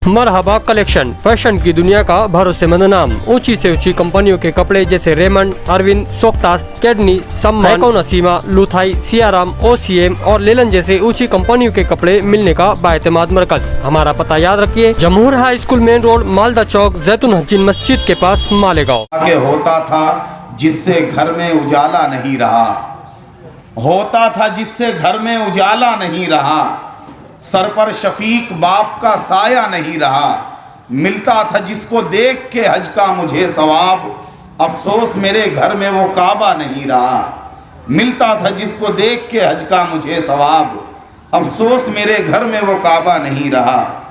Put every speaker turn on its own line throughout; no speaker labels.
मरहबा collection, fashion की दुनिया का भरोसेमंद नाम। ऊंची से ऊंची कंपनियों के कपड़े जैसे रेमंड, अरविंद, सोक्टास, कैडनी, सम्मान, नसीमा, लुथाई, सियाराम, ओसीएम और लेलन जैसे ऊंची कंपनियों के कपड़े मिलने का बाएतमाद मरकज। हमारा पता याद रखिए, Jamhur high school main road, Malda Chowk, जैतून हजीन मस्जिद के पास, मालेगांव।
आगे होता था जिससे घर में उजाला नहीं रहा, होता था जिससे घर में उजाला नहीं रहा, सर पर शफीक बाप का साया नहीं रहा, मिलता था जिसको देख के हज का मुझे सवाब, अफसोस मेरे घर में वो काबा नहीं रहा। मिलता था जिसको देख के हज का मुझे सवाब, अफसोस मेरे घर में वो काबा नहीं रहा।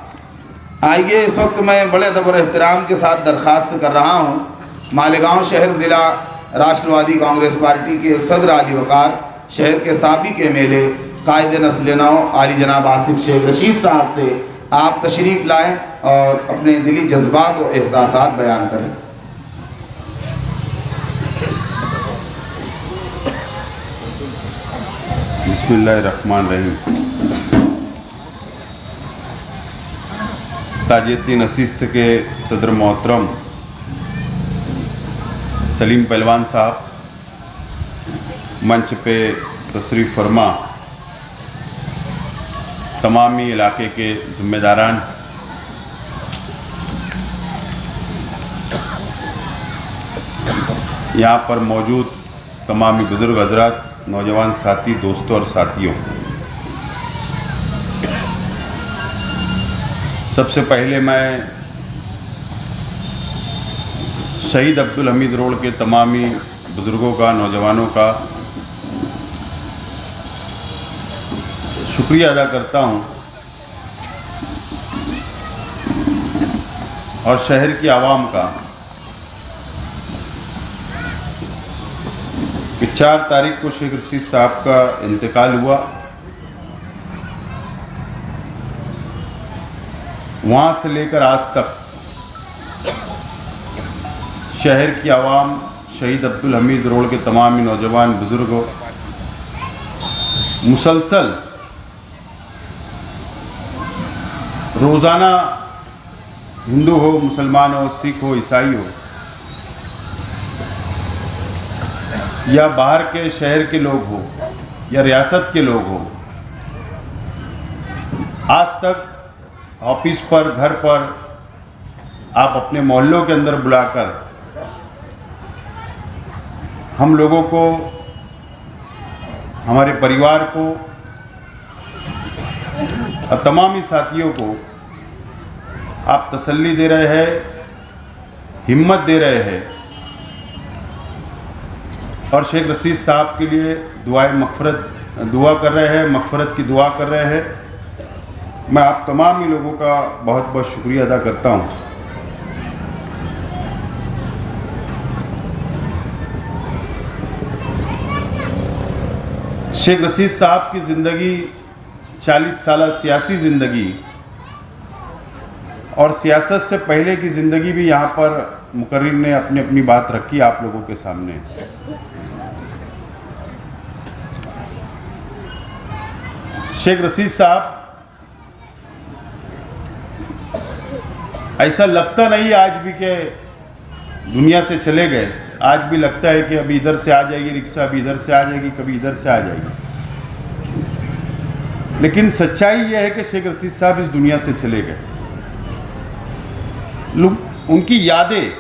आइए, इस वक्त मैं बड़े अदब और एहतराम के साथ दरख्वास्त कर रहा हूँ, मालेगांव शहर ज़िला राष्ट्रवादी कांग्रेस पार्टी के सदर आली वकार, शहर के साबिक़ एमएलए कायद नस्ल नौ आली जनाब आसिफ शेख रशीद साहब से आप तशरीफ़ लाएं और अपने दिली जज्बात व एहसासात बयान करें।
बिस्मिल्लाहिर्रहमानिर्रहीम। ताजियती नसीस्त के सदर मोहतरम सलीम पहलवान साहब, मंच पे तशरीफ़ फरमा तमामी इलाके के ज़िम्मेदारान, यहाँ पर मौजूद तमामी बुज़ुर्ग हज़रात, नौजवान साथी, दोस्तों और साथियों, सबसे पहले मैं शहीद अब्दुल हमीद रोड के तमामी बुज़ुर्गों का, नौजवानों का शुक्रिया अदा करता हूँ और शहर की आवाम का कि 4 तारीख को शेख रशीद साहब का इंतकाल हुआ। वहाँ से लेकर आज तक शहर की आवाम, शहीद अब्दुल हमीद रोड के तमाम नौजवान बुज़ुर्गों मुसलसल रोज़ाना, हिंदू हो, मुसलमान हो, सिख हो, ईसाई हो या बाहर के शहर के लोग हो या रियासत के लोग हो, आज तक ऑफिस पर, घर पर आप अपने मोहल्लों के अंदर बुलाकर हम लोगों को, हमारे परिवार को और तमामी साथियों को आप तसल्ली दे रहे हैं, हिम्मत दे रहे हैं और शेख रशीद साहब के लिए दुआ कर रहे हैं, मग़फ़िरत की दुआ कर रहे हैं। मैं आप तमाम ही लोगों का बहुत बहुत शुक्रिया अदा करता हूँ। शेख रशीद साहब की ज़िंदगी 40 साल सियासी ज़िंदगी और सियासत से पहले की ज़िंदगी भी यहाँ पर मुकर्रिर ने अपनी अपनी बात रखी आप लोगों के सामने। शेख रशीद साहब, ऐसा लगता नहीं आज भी कि दुनिया से चले गए। आज भी लगता है कि अभी इधर से आ जाएगी रिक्शा, अभी इधर से आ जाएगी, कभी इधर से आ जाएगी। लेकिन सच्चाई यह है कि शेख रशीद साहब इस दुनिया से चले गए। उनकी यादें,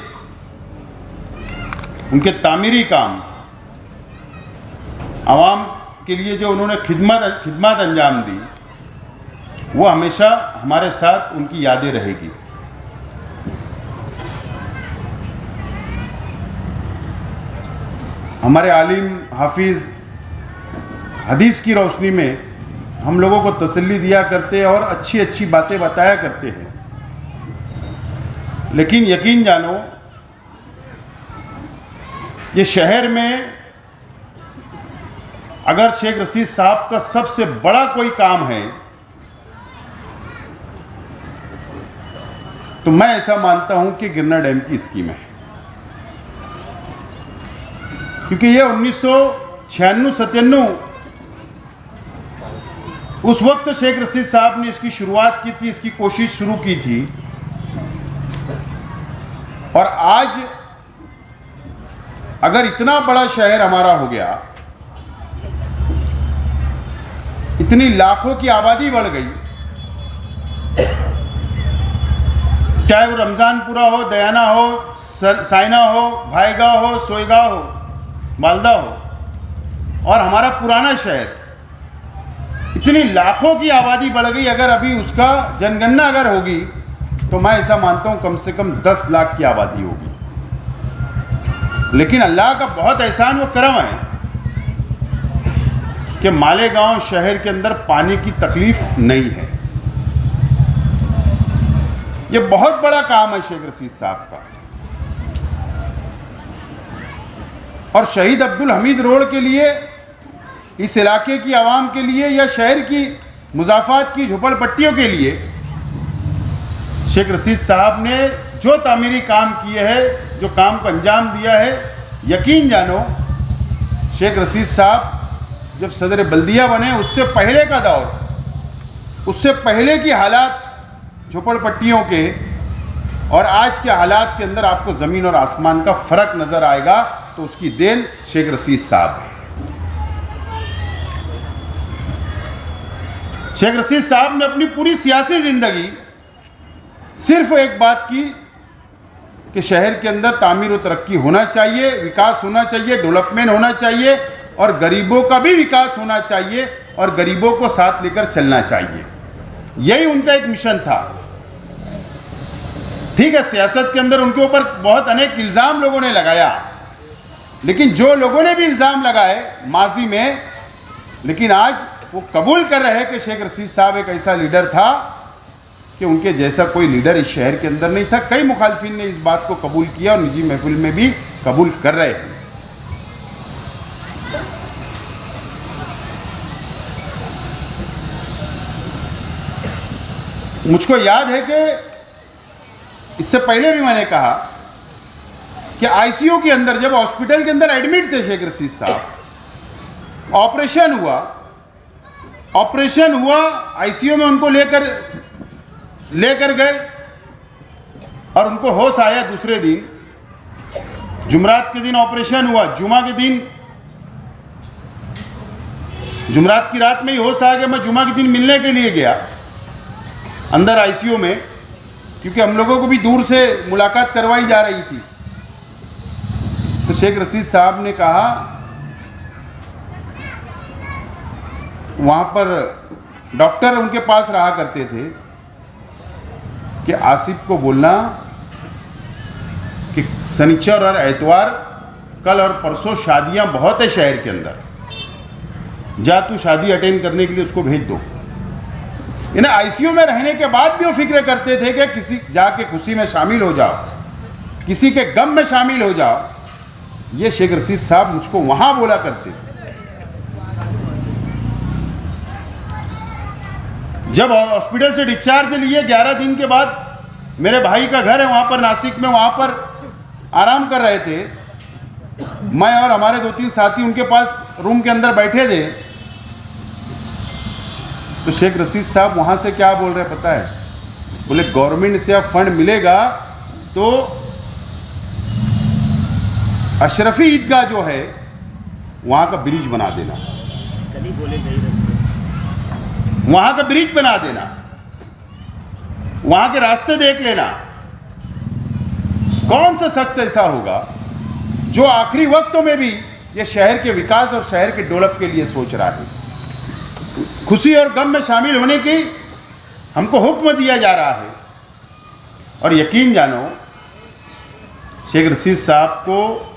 उनके तामीरी काम, आवाम के लिए जो उन्होंने खिदमत अंजाम दी, वो हमेशा हमारे साथ उनकी यादें रहेगी। हमारे आलिम, हाफिज़, हदीस की रोशनी में हम लोगों को तसल्ली दिया करते और अच्छी अच्छी बातें बताया करते हैं। लेकिन यकीन जानो, ये शहर में अगर शेख रशीद साहब का सबसे बड़ा कोई काम है तो मैं ऐसा मानता हूं कि गिरना डैम की स्कीम है। क्योंकि ये 1996-97 उस वक्त शेख रशीद साहब ने इसकी शुरुआत की थी, इसकी कोशिश शुरू की थी और आज अगर इतना बड़ा शहर हमारा हो गया, इतनी लाखों की आबादी बढ़ गई, चाहे वो रमजानपुरा हो, दयाना हो, साइना हो, भाईगांव हो, सोईगांव हो, मालदा हो, और हमारा पुराना शहर, इतनी लाखों की आबादी बढ़ गई। अगर अभी उसका जनगणना अगर होगी तो मैं ऐसा मानता हूं कम से कम 10 लाख की आबादी होगी। लेकिन अल्लाह का बहुत एहसान व करम है कि मालेगांव शहर के अंदर पानी की तकलीफ नहीं है। यह बहुत बड़ा काम है शेख रशीद साहब का। और शहीद अब्दुल हमीद रोड के लिए, इस इलाके की आवाम के लिए या शहर की मुजाफात की झोपड़पट्टियों के लिए शेख रशीद साहब ने जो तामीरी काम किए हैं, जो काम को अंजाम दिया है, यकीन जानो शेख रशीद साहब जब सदर बल्दिया बने उससे पहले का दौर, उससे पहले की हालात झोपड़पट्टियों के और आज के हालात के अंदर आपको ज़मीन और आसमान का फ़र्क नज़र आएगा। तो उसकी देन शेख रशीद साहब है। शेख रशीद साहब ने अपनी पूरी सियासी ज़िंदगी सिर्फ एक बात की कि शहर के अंदर तामीर और तरक्की होना चाहिए, विकास होना चाहिए, डेवलपमेंट होना चाहिए और गरीबों का भी विकास होना चाहिए और गरीबों को साथ लेकर चलना चाहिए। यही उनका एक मिशन था। ठीक है, सियासत के अंदर उनके ऊपर बहुत अनेक इल्ज़ाम लोगों ने लगाया, लेकिन जो लोगों ने भी इल्ज़ाम लगाए माजी में, लेकिन आज वो कबूल कर रहे हैं कि शेख रशीद साहब एक ऐसा लीडर था कि उनके जैसा कोई लीडर इस शहर के अंदर नहीं था। कई मुखालफिन ने इस बात को कबूल किया और निजी महफिल में भी कबूल कर रहे हैं। मुझको याद है कि इससे पहले भी मैंने कहा कि आईसीयू के अंदर, जब हॉस्पिटल के अंदर एडमिट थे शेख रशीद साहब, ऑपरेशन हुआ, आईसीयू में उनको लेकर गए और उनको होश आया दूसरे दिन। जुमरात के दिन ऑपरेशन हुआ, जुमा के दिन, जुमरात की रात में ही होश आ गया। मैं जुमा के दिन मिलने के लिए गया अंदर आईसीयू में, क्योंकि हम लोगों को भी दूर से मुलाकात करवाई जा रही थी। तो शेख रशीद साहब ने कहा, वहाँ पर डॉक्टर उनके पास रहा करते थे, कि आसिफ को बोलना कि शनिचर और एतवार, कल और परसों शादियां बहुत है शहर के अंदर, जा तू शादी अटेंड करने के लिए उसको भेज दो। इन्हें आईसीयू में रहने के बाद भी वो फिक्र करते थे कि किसी जाके खुशी में शामिल हो जाओ, किसी के गम में शामिल हो जाओ। ये शेख रशीद साहब मुझको वहां बोला करते थे। जब हॉस्पिटल से डिस्चार्ज लिए 11 दिन के बाद, मेरे भाई का घर है वहाँ पर नासिक में, वहाँ पर आराम कर रहे थे। मैं और हमारे 2-3 साथी उनके पास रूम के अंदर बैठे थे। तो शेख रशीद साहब वहाँ से क्या बोल रहे पता है? बोले गवर्नमेंट से अब फंड मिलेगा तो अशरफी ईदगाह जो है वहाँ का ब्रिज बना देना, वहाँ का ब्रिज बना देना, वहाँ के रास्ते देख लेना। कौन सा शख्स ऐसा होगा जो आखिरी वक्तों में भी ये शहर के विकास और शहर के डेवलप के लिए सोच रहा है। खुशी और गम में शामिल होने की हमको हुक्म दिया जा रहा है। और यकीन जानो शेख रशीद साहब को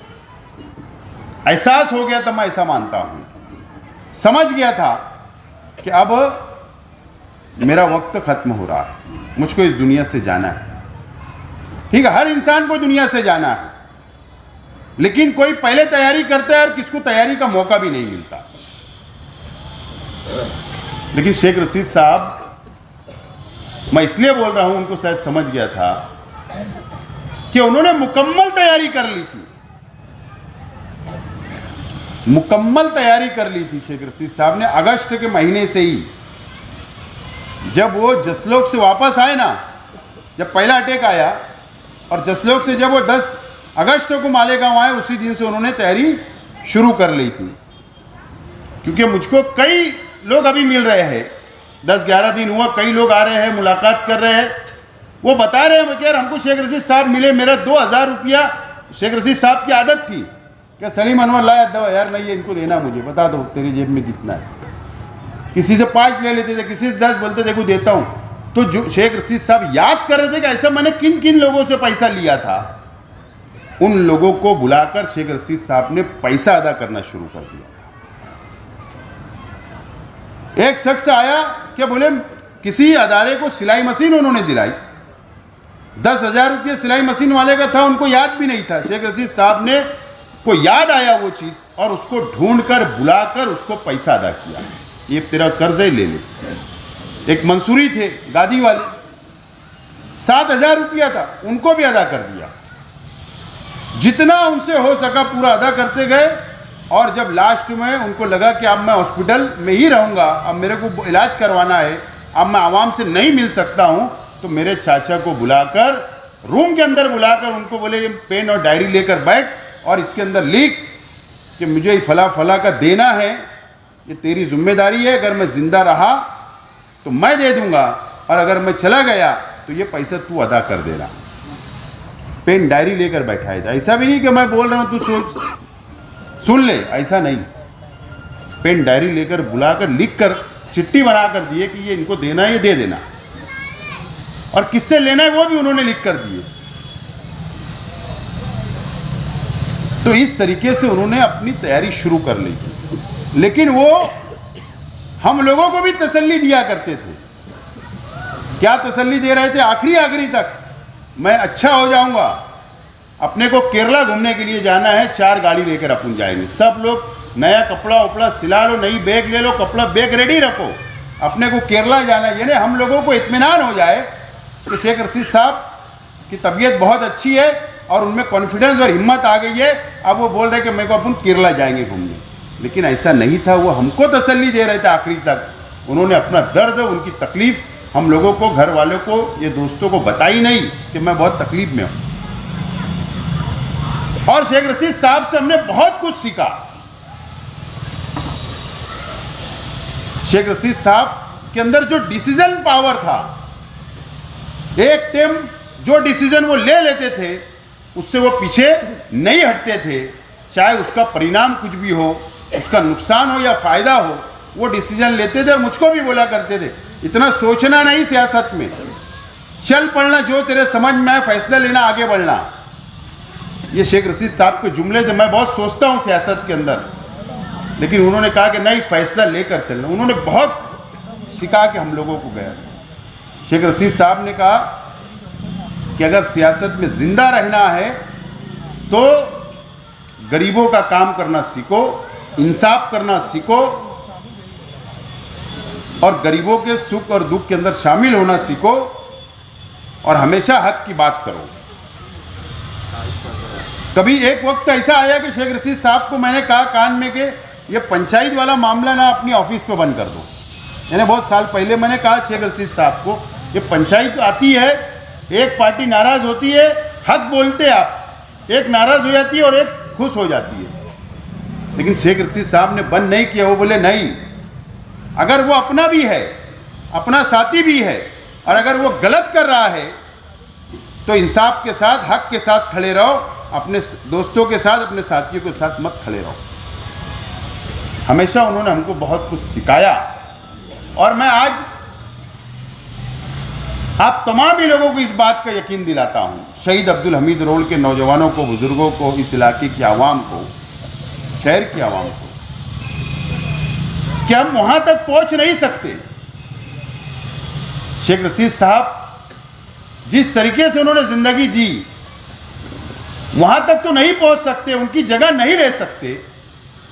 एहसास हो गया था, मैं ऐसा मानता हूँ, समझ गया था कि अब मेरा वक्त ख़त्म हो रहा है, मुझको इस दुनिया से जाना है। ठीक है, हर इंसान को दुनिया से जाना है, लेकिन कोई पहले तैयारी करता है और किसको तैयारी का मौका भी नहीं मिलता। लेकिन शेख रशीद साहब, मैं इसलिए बोल रहा हूं, उनको शायद समझ गया था कि उन्होंने मुकम्मल तैयारी कर ली थी, मुकम्मल तैयारी कर ली थी शेख रशीद साहब ने। अगस्त के महीने से ही जब वो जसलोक से वापस आए ना, जब पहला अटैक आया और जसलोक से जब वो 10 अगस्त को मालेगांव आए, उसी दिन से उन्होंने तैयारी शुरू कर ली थी। क्योंकि मुझको कई लोग अभी मिल रहे हैं, 10-11 दिन हुआ, कई लोग आ रहे हैं, मुलाकात कर रहे हैं, वो बता रहे हैं कि यार हमको शेख रशीद साहब मिले, मेरा 2000 रुपया शेख रशीद साहब की आदत थी, क्या सलीम अनवर लाया दवा, यार नहीं ये इनको देना, मुझे बता दो तेरी जेब में जितना है। किसी से 5 ले लेते थे, किसी से 10 बोलते देखो देता हूँ। तो जो शेख रशीद साहब याद कर रहे थे कि ऐसा मैंने किन किन लोगों से पैसा लिया था, उन लोगों को बुलाकर शेख रशीद साहब ने पैसा अदा करना शुरू कर दिया। एक शख्स आया, क्या बोले, किसी अदारे को सिलाई मशीन उन्होंने दिलाई, 10,000 रुपये सिलाई मशीन वाले का था, उनको याद भी नहीं था। शेख रशीद साहब ने को याद आया वो चीज़ और उसको ढूंढकर बुलाकर उसको पैसा अदा किया, ये तेरा कर्ज है ले ले। एक मंसूरी थे गादी वाले, 7,000 रुपया था, उनको भी अदा कर दिया। जितना उनसे हो सका पूरा अदा करते गए, और जब लास्ट में उनको लगा कि अब मैं हॉस्पिटल में ही रहूँगा, अब मेरे को इलाज करवाना है, अब मैं आवाम से नहीं मिल सकता हूँ, तो मेरे चाचा को बुलाकर रूम के अंदर बुलाकर उनको बोले ये पेन और डायरी लेकर बैठ और इसके अंदर लिख कि मुझे फला फला का देना है, ये तेरी जिम्मेदारी है, अगर मैं ज़िंदा रहा तो मैं दे दूंगा और अगर मैं चला गया तो ये पैसा तू अदा कर देना। पेन डायरी लेकर बैठाया था, ऐसा भी नहीं कि मैं बोल रहा हूँ तू सुन ले, ऐसा नहीं। पेन डायरी लेकर बुलाकर लिख कर चिट्ठी बना कर दिए कि ये इनको देना है, ये दे देना, और किससे लेना है वो भी उन्होंने लिख कर दिए। तो इस तरीके से उन्होंने अपनी तैयारी शुरू कर ली। लेकिन वो हम लोगों को भी तसल्ली दिया करते थे। क्या तसल्ली दे रहे थे? आखिरी तक मैं अच्छा हो जाऊंगा, अपने को केरला घूमने के लिए जाना है, 4 गाड़ी लेकर अपन जाएंगे, सब लोग नया कपड़ा उपड़ा सिला लो, नई बैग ले लो, कपड़ा बैग रेडी रखो, अपने को केरला जाना है। यानी हम लोगों को इत्मीनान हो जाए कि शेख रशीद साहब की तबीयत बहुत अच्छी है और उनमें कॉन्फिडेंस और हिम्मत आ गई है, अब वो बोल रहे कि मेरे को अपन केरला जाएंगे घूमने। लेकिन ऐसा नहीं था, वो हमको तसल्ली दे रहे थे आखिरी तक। उन्होंने अपना दर्द, उनकी तकलीफ हम लोगों को, घर वालों को, ये दोस्तों को बताई नहीं कि मैं बहुत तकलीफ में हूँ। और शेख रशीद साहब से हमने बहुत कुछ सीखा। शेख रशीद साहब के अंदर जो डिसीजन पावर था, एक टाइम जो डिसीजन वो ले लेते थे उससे वो पीछे नहीं हटते थे, चाहे उसका परिणाम कुछ भी हो, उसका नुकसान हो या फायदा हो, वो डिसीजन लेते थे। और मुझको भी बोला करते थे इतना सोचना नहीं सियासत में, चल पड़ना, जो तेरे समझ में आए फैसला लेना, आगे बढ़ना। ये शेख रशीद साहब के जुमले थे। मैं बहुत सोचता हूँ सियासत के अंदर, लेकिन उन्होंने कहा कि नहीं, फैसला लेकर चलना। उन्होंने बहुत सिखा के हम लोगों को गया। शेख रशीद साहब ने कहा कि अगर सियासत में जिंदा रहना है तो गरीबों का काम करना सीखो, इंसाफ करना सीखो और गरीबों के सुख और दुख के अंदर शामिल होना सीखो और हमेशा हक की बात करो। कभी एक वक्त ऐसा आया कि शेख रशीद साहब को मैंने कहा कान में कि ये पंचायत वाला मामला ना अपनी ऑफिस पे बंद कर दो। यानी बहुत साल पहले मैंने कहा शेख रशीद साहब को, ये पंचायत आती है, एक पार्टी नाराज होती है, हक बोलते आप, एक नाराज हो जाती है और एक खुश हो जाती है। लेकिन शेख रशीद साहब ने बंद नहीं किया। वो बोले नहीं, अगर वो अपना भी है, अपना साथी भी है, और अगर वो गलत कर रहा है तो इंसाफ के साथ, हक के साथ खड़े रहो, अपने दोस्तों के साथ, अपने साथियों के साथ मत खड़े रहो। हमेशा उन्होंने हमको बहुत कुछ सिखाया। और मैं आज आप तमाम ही लोगों को इस बात का यकीन दिलाता हूँ, शहीद अब्दुल हमीद रोड के नौजवानों को, बुजुर्गों को, इस इलाके की आवाम को, शहर की आवाम को, कि हम वहां तक पहुंच नहीं सकते। शेख रशीद साहब जिस तरीके से उन्होंने जिंदगी जी, वहां तक तो नहीं पहुंच सकते, उनकी जगह नहीं ले सकते,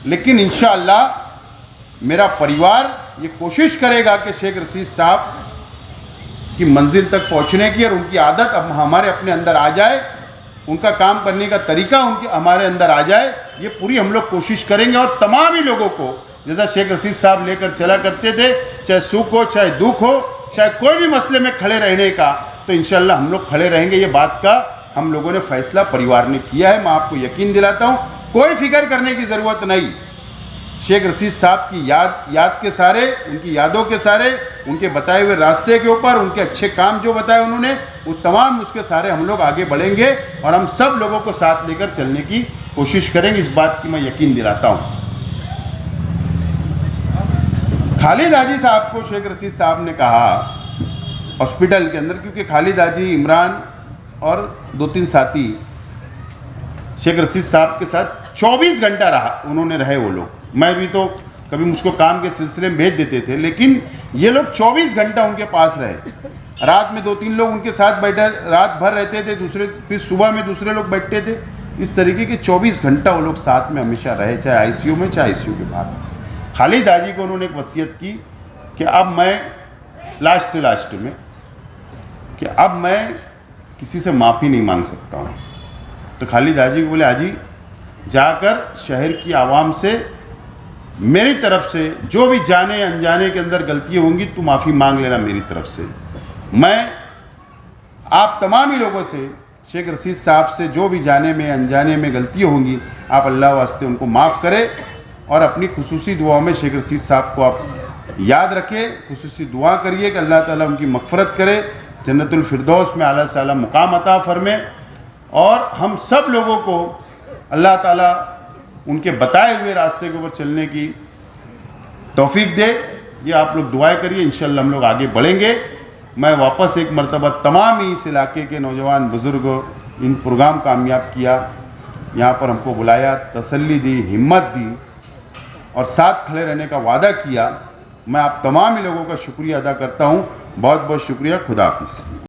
लेकिन इंशाअल्लाह मेरा परिवार ये कोशिश करेगा कि शेख रशीद साहब की मंजिल तक पहुंचने की, और उनकी आदत अब हमारे अपने अंदर आ जाए, उनका काम करने का तरीका उनके हमारे अंदर आ जाए, ये पूरी हम लोग कोशिश करेंगे। और तमाम ही लोगों को, जैसा शेख रशीद साहब लेकर चला करते थे, चाहे सुख हो, चाहे दुख हो, चाहे कोई भी मसले में खड़े रहने का, तो इंशाअल्लाह हम लोग खड़े रहेंगे। ये बात का हम लोगों ने फैसला परिवार ने किया है। मैं आपको यकीन दिलाता हूँ, कोई फिक्र करने की ज़रूरत नहीं। शेख रशीद साहब की याद के सारे, उनकी यादों के सारे, उनके बताए हुए रास्ते के ऊपर, उनके अच्छे काम जो बताए उन्होंने, वो तमाम उसके सारे हम लोग आगे बढ़ेंगे और हम सब लोगों को साथ लेकर चलने की कोशिश करेंगे। इस बात की मैं यकीन दिलाता हूँ। खालिद हाजी साहब को शेख रशीद साहब ने कहा हॉस्पिटल के अंदर, क्योंकि खालिद हाजी, इमरान और 2-3 साथी शेख रशीद साहब के साथ 24 घंटा उन्होंने रहे वो लोग। मैं भी तो कभी मुझको काम के सिलसिले में भेज देते थे, लेकिन ये लोग 24 घंटा उनके पास रहे। रात में 2-3 लोग उनके साथ बैठे, रात भर रहते थे, फिर सुबह में दूसरे लोग बैठते थे। इस तरीके के 24 घंटा वो लोग साथ में हमेशा रहे, चाहे आईसीयू में, चाहे आईसीयू के बाहर। खालिद हाजी को उन्होंने एक वसीयत की कि अब मैं लास्ट में कि अब मैं किसी से माफ़ी नहीं मांग सकता हूँ। तो खालिद हाजी को बोले, हाजी जाकर शहर की आवाम से मेरी तरफ से जो भी जाने अनजाने के अंदर गलतियाँ होंगी तो माफ़ी मांग लेना मेरी तरफ से। मैं आप तमाम ही लोगों से, शेख रशीद साहब से जो भी जाने में अनजाने में गलतियाँ होंगी, आप अल्लाह वास्ते उनको माफ़ करें और अपनी खुसूसी दुआओं में शेख रशीद साहब को आप याद रखें, खुसूसी दुआ करिए कि अल्लाह ताला उनकी मग़फ़िरत करे, जन्नतुल फिरदौस में आला से आला मुकाम अता फरमाए और हम सब लोगों को अल्लाह ताला उनके बताए हुए रास्ते के ऊपर चलने की तौफीक दे। ये आप लोग दुआएं करिए, इंशाअल्लाह हम लोग आगे बढ़ेंगे। मैं वापस एक मरतबा तमाम ही इस इलाके के नौजवान बुज़ुर्गों, इन प्रोग्राम कामयाब किया, यहाँ पर हमको बुलाया, तसल्ली दी, हिम्मत दी और साथ खड़े रहने का वादा किया। मैं आप तमाम ही लोगों का शुक्रिया अदा करता हूँ। बहुत बहुत शुक्रिया। खुदा हाफिज़।